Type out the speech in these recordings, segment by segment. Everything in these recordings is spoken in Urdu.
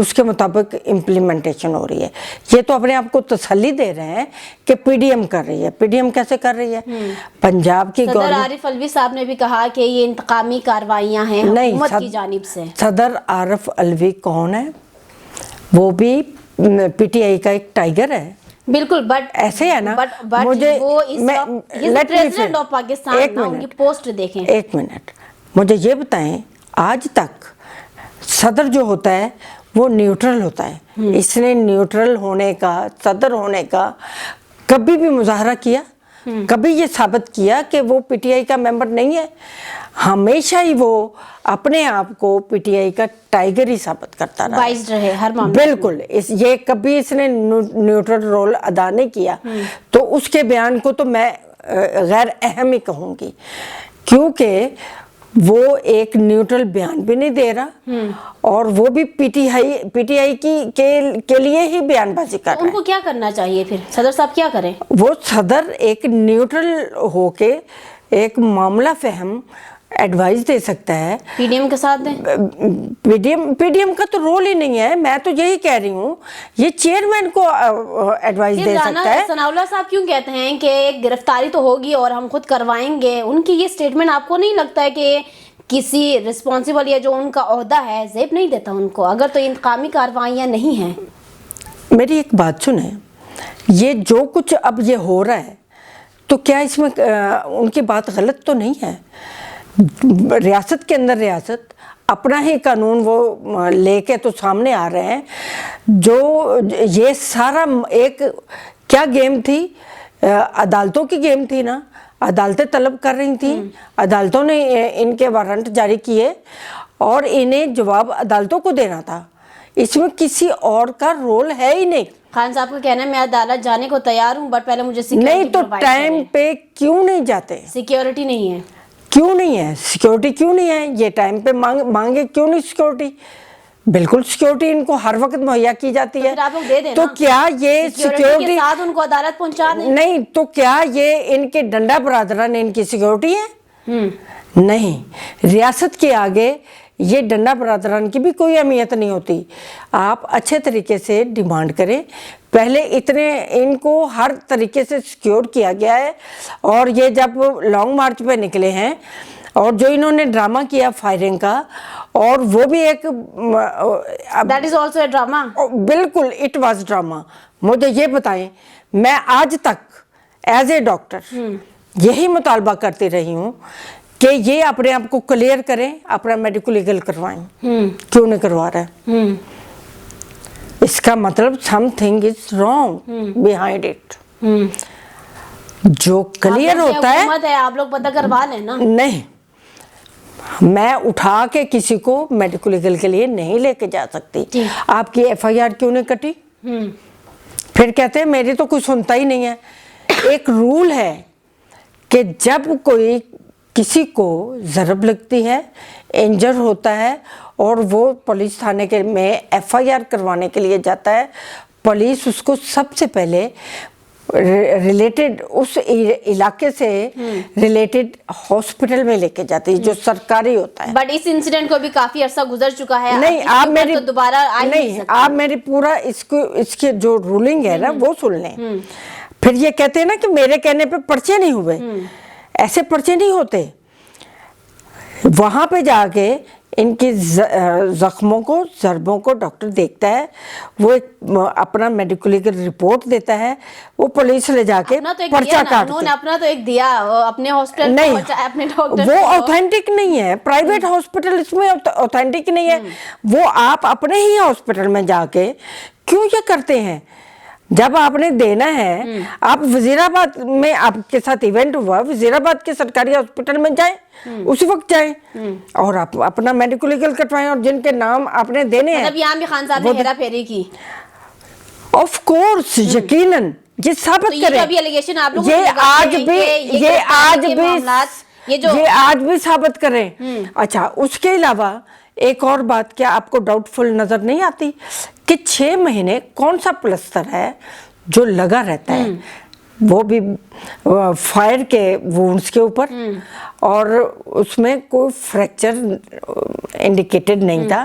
اس کے مطابق امپلیمنٹیشن ہو رہی ہے. یہ تو اپنے آپ کو تسلی دے رہے ہیں کہ پی ڈی ایم کر رہی ہے. پی ڈی ایم کیسے کر رہی ہے؟ پنجاب کی صدر عارف الوی صاحب نے بھی کہا کہ یہ انتقامی کارروائیاں ہیں حکومت کی جانب سے. صدر عارف الوی کون ہے؟ وہ بھی پی ٹی آئی کا ایک ٹائیگر ہے. بالکل, بٹ ایسے ہے نا. مجھے پریزیڈنٹ آف پاکستان نا, ان کی پوسٹ دیکھیں. ایک منٹ, مجھے یہ بتائیں, آج تک صدر جو ہوتا ہے وہ نیوٹرل ہوتا ہے. اس نے نیوٹرل ہونے کا, صدر ہونے کا کبھی بھی مظاہرہ کیا؟ کبھی یہ ثابت کیا کہ وہ پی ٹی آئی کا ممبر نہیں ہے؟ ہمیشہ ہی وہ اپنے آپ کو پی ٹی آئی کا ٹائیگر ہی ثابت کرتا رہا, وائز رہے ہر معاملے. بالکل. یہ کبھی اس نے نیوٹرل رول ادا نہیں کیا. تو اس کے بیان کو تو میں غیر اہم ہی کہوں گی, کیونکہ وہ ایک نیوٹرل بیان بھی نہیں دے رہا, اور وہ بھی پی ٹی آئی کے لیے ہی بیان بازی کر رہا ہے. ان کو کیا کرنا چاہیے پھر؟ صدر صاحب کیا کریں؟ وہ صدر ایک نیوٹرل ہو کے ایک معاملہ فہم ایڈوائز دے سکتا ہے. پی ڈی ایم کے ساتھ دیں. پی ڈی ایم کا تو رول ہی نہیں ہے. میں تو یہی کہہ رہی ہوں, یہ چیئرمین کو ایڈوائز دے سکتا ہے. ثناء اللہ صاحب کیوں کہتے ہیں کہ گرفتاری تو ہوگی اور ہم خود کروائیں گے؟ ان کی یہ سٹیٹمنٹ آپ کو نہیں لگتا ہے کہ کسی رسپانسیبل یا جو ان کا عہدہ ہے زیب نہیں دیتا ان کو, اگر تو انتقامی کارروائیاں نہیں ہیں؟ میری ایک بات سنیں, یہ جو کچھ اب یہ ہو رہا ہے تو کیا اس میں ان کی بات غلط تو نہیں ہے؟ ریاست کے اندر ریاست اپنا ہی قانون وہ لے کے تو سامنے آ رہے ہیں. جو یہ سارا ایک کیا گیم تھی, عدالتوں کی گیم تھی نا. عدالتیں طلب کر رہی تھیں, عدالتوں نے ان کے وارنٹ جاری کیے اور انہیں جواب عدالتوں کو دینا تھا. اس میں کسی اور کا رول ہے ہی نہیں. خان صاحب کا کہنا ہے میں عدالت جانے کو تیار ہوں, بٹ پہلے مجھے سیکورٹی نہیں تو ٹائم پہ کیوں نہیں جاتے؟ سیکیورٹی نہیں ہے. کیوں نہیں ہے سیکیورٹی؟ کیوں نہیں ہے؟ یہ ٹائم پہ مانگے کیوں نہیں سیکیورٹی؟ بالکل سیکیورٹی ان کو ہر وقت مہیا کی جاتی ہے. تو کیا یہ سیکیورٹی کے ساتھ ان کو عدالت پہنچا دیں؟ نہیں تو کیا یہ ان کے ڈنڈا برادران ان کی سیکیورٹی ہے؟ نہیں. ریاست کے آگے یہ ڈنڈا برادران کی بھی کوئی اہمیت نہیں ہوتی. آپ اچھے طریقے سے ڈیمانڈ کریں. پہلے اتنے ان کو ہر طریقے سے سیکیور کیا گیا ہے, اور یہ جب لانگ مارچ پہ نکلے ہیں اور جو انہوں نے ڈرامہ کیا فائرنگ کا, اور وہ بھی ایک that is also a drama. بالکل اٹ واز ڈرامہ. مجھے یہ بتائیں, میں آج تک ایز اے ڈاکٹر یہی مطالبہ کرتی رہی ہوں کہ یہ اپنے آپ کو کلیئر کریں, اپنا میڈیکل لیگل کروائیں. کیوں نہیں کروا رہا ہے؟ اس کا مطلب some thing is wrong behind it. جو کلیئر ہوتا ہے آپ لوگ پتہ کروا لیں نا. نہیں, میں اٹھا کے کسی کو میڈیکل لیگل کے لیے نہیں لے کے جا سکتی. آپ کی ایف آئی آر کیوں نہیں کٹی؟ پھر کہتے ہیں میری تو کوئی سنتا ہی نہیں ہے. ایک رول ہے کہ جب کوئی کسی کو ضرب لگتی ہے, انجر ہوتا ہے, اور وہ پولیس تھانے کے میں ایف آئی آر کروانے کے لیے جاتا ہے, پولیس اس کو سب سے پہلے ریلیٹڈ اس علاقے سے ریلیٹڈ ہاسپٹل میں لے کے جاتی ہے جو سرکاری ہوتا ہے. بٹ اس انسیڈنٹ کو بھی کافی عرصہ گزر چکا ہے. نہیں آپ میری دوبارہ نہیں آپ میری پورا اس کے جو رولنگ ہے نا وہ سن لیں. پھر یہ کہتے ہیں نا کہ میرے کہنے پہ پرچے نہیں ہوئے. ایسے پرچے نہیں ہوتے. وہاں پہ جا کے ان کی زخموں کو, ضربوں کو ڈاکٹر دیکھتا ہے, وہ اپنا میڈیکل لیگل رپورٹ دیتا ہے, وہ پولیس لے جا کے پرچہ کاٹتے. اپنا تو ایک دیا اپنے ہاسپٹل نہیں, اپنے ڈاکٹر وہ اوتھینٹک نہیں ہے. پرائیویٹ ہاسپٹل اس میں اوتھینٹک نہیں ہے. وہ آپ اپنے ہی ہاسپٹل میں جا کے کیوں یہ کرتے ہیں؟ جب آپ نے دینا ہے, آپ وزیر آباد میں آپ کے ساتھ ایونٹ ہوا, وزیر آباد کے سرکاری ہاسپٹل میں جائیں, اسی وقت جائیں اور آپ اپنا میڈیکل لیگل کٹوائیں, اور جن کے نام آپ نے دینے ہیں. مطلب یہاں بھی خان صاحب نے ہیرا پھیری کی. آف کورس, یقیناً یہ ثابت کریں. یہ آج بھی ثابت کریں. اچھا, اس کے علاوہ ایک اور بات کیا آپ کو ڈاؤٹ فل نظر نہیں آتی کہ 6 مہینے کون سا پلستر ہے جو لگا رہتا ہے, وہ بھی فائر کے وونڈز کے اوپر, اور اس میں کوئی فریکچر انڈیکیٹڈ نہیں تھا,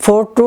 4 to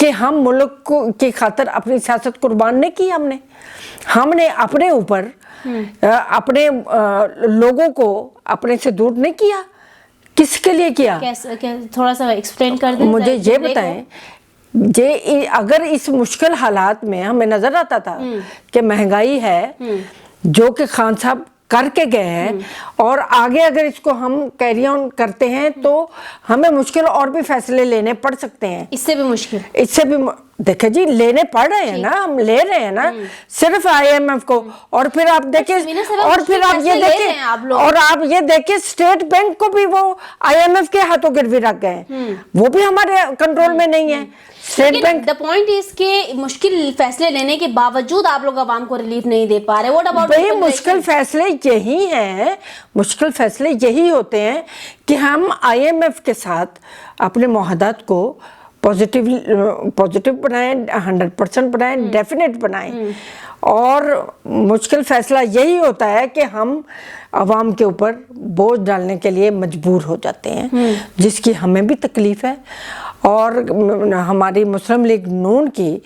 کہ ہم ملک کو کی خاطر اپنی سیاست قربان نہیں کی. ہم نے اپنے اوپر اپنے لوگوں کو اپنے سے دور نہیں کیا. کس کے لیے کیا؟ تھوڑا سا ایکسپلین کر دیں. مجھے یہ بتائیں، اگر اس مشکل حالات میں ہمیں نظر آتا تھا کہ مہنگائی ہے جو کہ خان صاحب کر کے گئے ہیں، اور آگے اگر اس کو ہم کیری آن کرتے ہیں تو ہمیں مشکل اور بھی فیصلے لینے پڑ سکتے ہیں. اس سے بھی مشکل، اس سے بھی دیکھیں جی لینے پڑ رہے ہیں نا، ہم لے رہے ہیں نا صرف IMF کو. اور پھر آپ دیکھیں، اور پھر آپ یہ دیکھیں، اور آپ یہ دیکھیں اسٹیٹ بینک کو بھی وہ IMF کے ہاتھوں گروی رکھ گئے ہیں، وہ بھی ہمارے کنٹرول میں نہیں ہے. the point is کہ مشکل فیصلے لینے کے باوجود آپ لوگ عوام کو ریلیف نہیں دے پا رہے. What about بھئی مشکل فیصلے یہی ہیں، مشکل فیصلے یہی ہوتے ہیں کہ ہم IMF کے ساتھ اپنے معاہدات کو پوزیٹیو بنائیں، 100% بنائیں، ڈیفینیٹ بنائیں. اور مشکل فیصلہ یہی ہوتا ہے کہ ہم عوام کے اوپر بوجھ ڈالنے کے لیے مجبور ہو جاتے ہیں، جس کی ہمیں بھی تکلیف ہے. اور ہماری مسلم لیگ نون کی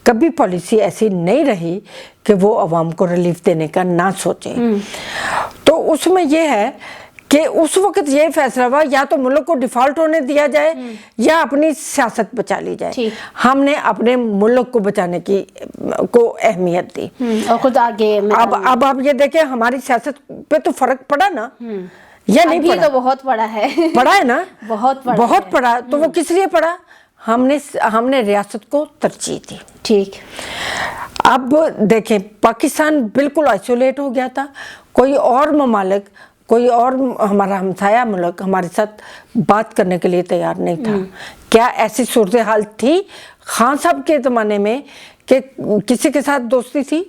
کبھی پالیسی ایسی نہیں رہی کہ وہ عوام کو ریلیف دینے کا نہ سوچیں. تو اس میں یہ ہے کہ اس وقت یہ فیصلہ ہوا یا تو ملک کو ڈیفالٹ ہونے دیا جائے یا اپنی سیاست بچا لی جائے. ہم نے اپنے ملک کو بچانے کی کو اہمیت دی. اور خود آگے اب آپ یہ دیکھیں ہماری سیاست پہ تو فرق پڑا نا، یا نہیں پڑا؟ تو بہت پڑا ہے. پڑا ہے نا، بہت پڑا. تو وہ کس لیے پڑا؟ ہم نے ریاست کو ترجیح دی. ٹھیک. اب دیکھیں پاکستان بالکل آئسولیٹ ہو گیا تھا. کوئی اور ممالک، کوئی اور ہمارا ہمسایہ ملک ہمارے ساتھ بات کرنے کے لیے تیار نہیں تھا. کیا ایسی صورتحال تھی خان صاحب کے زمانے میں کہ کسی کے ساتھ دوستی تھی؟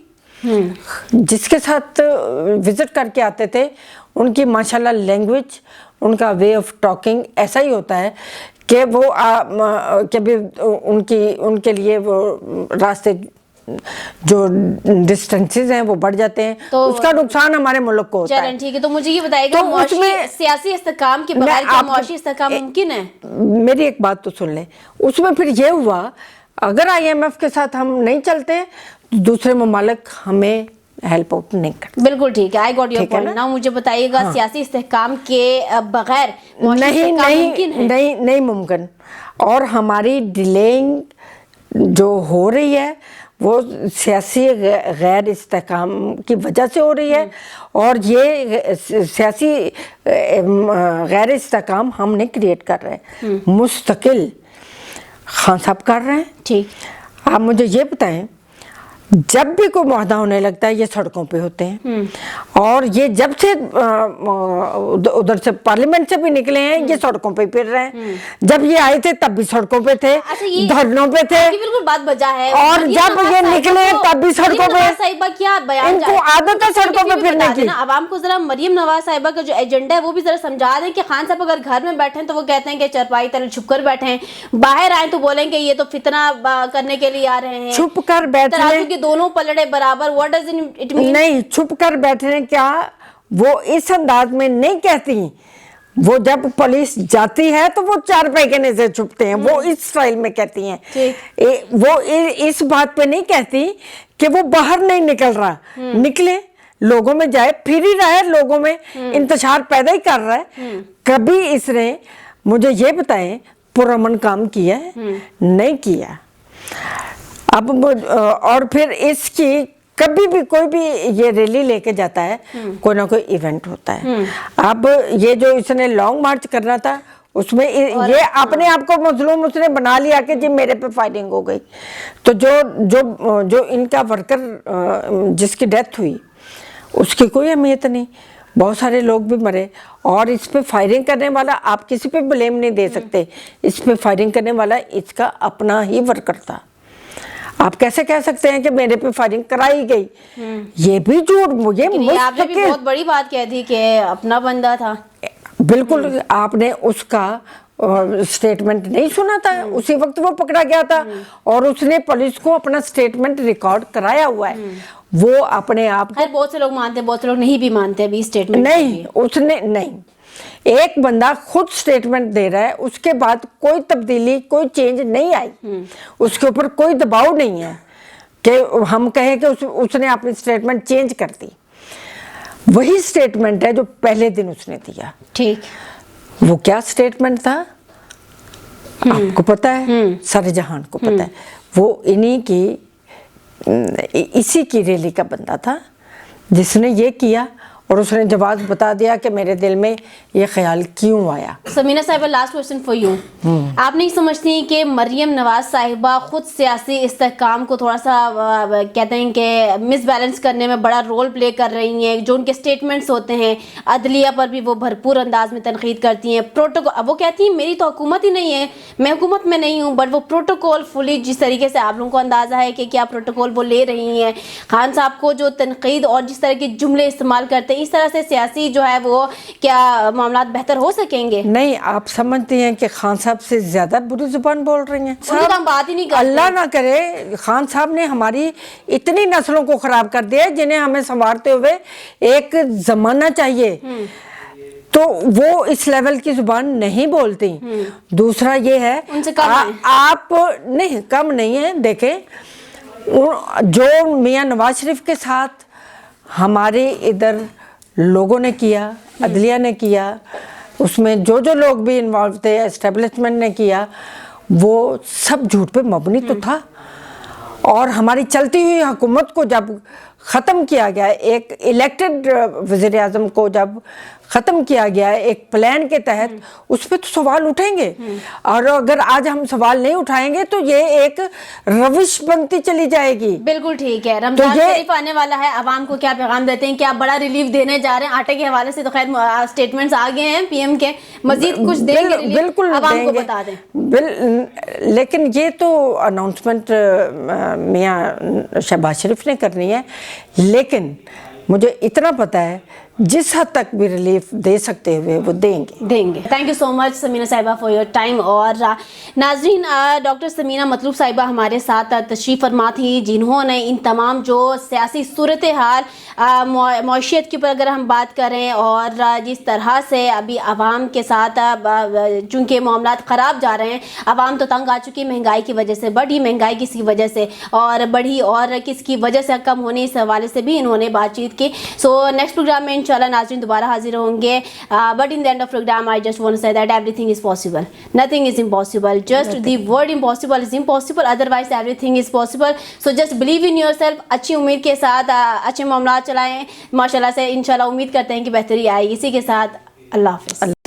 جس کے ساتھ وزٹ کر کے آتے تھے ان کی ماشاءاللہ لینگویج، ان کا وے آف ٹاکنگ ایسا ہی ہوتا ہے کہ وہ کبھی ان کے لیے وہ راستے جو ڈسٹنسز ہیں وہ بڑھ جاتے ہیں، تو اس کا نقصان ہمارے ملک کو ہوتا ہے. چلیں ٹھیک ہے. تو مجھے یہ بتائیے کہ سیاسی استحکام کے بغیر کیا معاشی استحکام ممکن ہے؟ میری ایک بات تو سن لیں. اس میں پھر یہ ہوا اگر IMF کے ساتھ ہم نہیں چلتے دوسرے ممالک ہمیں ہیلپ آؤٹ نہیں کرتے. بالکل ٹھیک ہے. I got your point. Now مجھے بتائیے گا سیاسی استحکام کے بغیر نہیں ممکن. اور ہماری ڈیلینگ جو ہو رہی ہے وہ سیاسی غیر استحکام کی وجہ سے ہو رہی ہے. اور یہ سیاسی غیر استحکام ہم نے کریٹ کر رہے ہیں، مستقل خان صاحب کر رہے ہیں. ٹھیک. آپ مجھے یہ بتائیں جب بھی کوئی معاہدہ ہونے لگتا ہے یہ سڑکوں پہ ہوتے ہیں. اور یہ جب سے ادھر سے پارلیمنٹ سے بھی نکلے ہیں یہ سڑکوں پہ پھر رہے ہیں. جب یہ آئے تھے تب بھی سڑکوں پہ تھے، دھرنوں پہ تھے. بالکل بات بجا ہے. اور جب یہ نکلے تب بھی سڑکوں پہ. کیا بیان، ان کو عادت ہے سڑکوں پہ پھرنے کی. عوام کو ذرا مریم نواز صاحبہ کا جو ایجنڈا ہے وہ بھی ذرا سمجھا دیں کہ خان صاحب اگر گھر میں بیٹھے ہیں تو وہ کہتے ہیں کہ چرپائی تلے چھپ کر بیٹھے ہیں، باہر آئیں تو بولیں کہ یہ تو فتنہ کرنے کے لیے آ رہے ہیں. چھپ کر بیٹھنے دونوں پلڑے برابر. What does it mean؟ نہیں، چھپ کر بیٹھنے کیا وہ اس انداز میں نہیں کہتی. وہ جب پولیس جاتی ہے تو وہ چار پیکنے سے چھپتے ہیں، وہ اس سٹائل میں کہتی ہیں. وہ اس بات پہ نہیں کہتی کہ وہ باہر نہیں نکل رہا. نکلے، لوگوں میں جائے، پھر ہی رہا ہے، لوگوں میں انتشار پیدا ہی کر رہا ہے. کبھی اس نے مجھے یہ بتائیں پرامن کام کیا ہے؟ نہیں کیا. اب اور پھر اس کی کبھی بھی کوئی بھی یہ ریلی لے کے جاتا ہے کوئی نہ کوئی ایونٹ ہوتا ہے. اب یہ جو اس نے لانگ مارچ کرنا تھا اس میں یہ اپنے آپ کو مظلوم اس نے بنا لیا کہ جی میرے پہ فائرنگ ہو گئی. تو جو ان کا ورکر جس کی ڈیتھ ہوئی اس کی کوئی اہمیت نہیں. بہت سارے لوگ بھی مرے. اور اس پہ فائرنگ کرنے والا آپ کسی پہ بلیم نہیں دے سکتے. اس پہ فائرنگ کرنے والا اس کا اپنا ہی ورکر تھا. آپ کیسے کہہ سکتے ہیں کہ میرے پہ فائرنگ کرائی گئی؟ یہ بھی جھوٹ. یہ آپ نے بھی بہت بڑی بات کہہ دی کہ اپنا بندہ تھا. بالکل. آپ نے اس کا سٹیٹمنٹ نہیں سنا تھا؟ اسی وقت وہ پکڑا گیا تھا اور اس نے پولیس کو اپنا سٹیٹمنٹ ریکارڈ کرایا ہوا ہے. وہ اپنے آپ کو بہت سے لوگ مانتے ہیں، بہت سے لوگ نہیں بھی مانتے ابھی سٹیٹمنٹ. نہیں، اس نے نہیں. ایک بندہ خود سٹیٹمنٹ دے رہا ہے, اس کے بعد کوئی تبدیلی, کوئی چینج نہیں آئی, اس کے اوپر کوئی دباؤ نہیں ہے کہ ہم کہیں کہ اس نے اپنی سٹیٹمنٹ چینج کر دی. وہی سٹیٹمنٹ ہے جو پہلے دن اس نے دیا. ٹھیک, وہ کیا سٹیٹمنٹ تھا آپ کو پتا ہے, سارے جہان کو پتا ہے. وہ اسی کی ریلی کا بندہ تھا جس نے یہ کیا, اور اس نے جواب بتا دیا کہ میرے دل میں یہ خیال کیوں آیا. سمینہ صاحبہ, لاسٹ کوسچن فار یو. آپ نہیں سمجھتی کہ مریم نواز صاحبہ خود سیاسی استحکام کو تھوڑا سا کہتے ہیں کہ مس بیلنس کرنے میں بڑا رول پلے کر رہی ہیں؟ جو ان کے سٹیٹمنٹس ہوتے ہیں عدلیہ پر بھی وہ بھرپور انداز میں تنقید کرتی ہیں. پروٹوکول, وہ کہتی ہیں میری تو حکومت ہی نہیں ہے, میں حکومت میں نہیں ہوں, بٹ وہ پروٹوکول فلی, جس طریقے سے آپ لوگوں کو اندازہ ہے کہ کیا پروٹوکول وہ لے رہی ہیں, خان صاحب کو جو تنقید اور جس طرح کے جملے استعمال کرتے ہیں, اس طرح سے سیاسی جو ہے وہ کیا معاملات بہتر ہو سکیں گے؟ نہیں, آپ سمجھتی ہیں کہ خان صاحب سے زیادہ بری زبان بول رہی ہیں؟ ہم بات ہی نہیں کرتے. اللہ نہ کرے, خان صاحب نے ہماری اتنی نسلوں کو خراب کر دیا جنہیں ہمیں سنوارتے ہوئے ایک زمانہ چاہیے, تو وہ اس لیول کی زبان نہیں بولتی. دوسرا یہ ہے, آپ نہیں کم نہیں ہیں. دیکھیں جو میاں نواز شریف کے ساتھ ہمارے ادھر لوگوں نے کیا, عدلیہ نے کیا, اس میں جو لوگ بھی انوالو تھے, اسٹیبلشمنٹ نے کیا, وہ سب جھوٹ پہ مبنی تو تھا. اور ہماری چلتی ہوئی حکومت کو جب ختم کیا گیا, ایک الیکٹڈ وزیر اعظم کو جب ختم کیا گیا ایک پلان کے تحت, اس پہ تو سوال اٹھیں گے. اور اگر آج ہم سوال نہیں اٹھائیں گے تو یہ ایک روش بنتی چلی جائے گی. بالکل ٹھیک ہے. رمضان شریف آنے والا ہے, عوام کو کیا پیغام دیتے ہیں؟ کیا بڑا ریلیف دینے جا رہے ہیں؟ آٹے کے حوالے سے تو خیر اسٹیٹمنٹس آ گئے ہیں پی ایم کے, مزید کچھ دیں گے ریلیف؟ بالکل عوام کو بتا دیں. لیکن یہ تو اناؤنسمنٹ میاں شہباز شریف نے کرنی ہے. لیکن مجھے اتنا پتا ہے جس حد تک بھی ریلیف دے سکتے ہوئے وہ دیں گے. تھینک یو سو مچ سمینہ صاحبہ فار یور ٹائم. اور ناظرین, ڈاکٹر سمینہ مطلوب صاحبہ ہمارے ساتھ تشریف فرما تھی, جنہوں نے ان تمام جو سیاسی صورتحال, معیشت کے اوپر اگر ہم بات کریں, اور جس طرح سے ابھی عوام کے ساتھ چونکہ معاملات خراب جا رہے ہیں, عوام تو تنگ آ چکی مہنگائی کی وجہ سے, بڑھی مہنگائی کس کی وجہ سے, اور بڑھی اور کس کی وجہ سے کم ہونے, اس حوالے سے بھی انہوں نے بات چیت کی. سو نیکسٹ پروگرام میں انشاءاللہ ناظرین دوبارہ حاضر ہوں گے. But in the end of program I just want to say that everything is possible, nothing is impossible, just the word impossible is impossible, otherwise everything is possible. So just believe in yourself. اچھی امید کے ساتھ اچھے معاملات چلائیں, ماشاء اللہ سے انشاءاللہ امید کرتے ہیں کہ بہتری آئے. اسی کے ساتھ اللہ حافظ.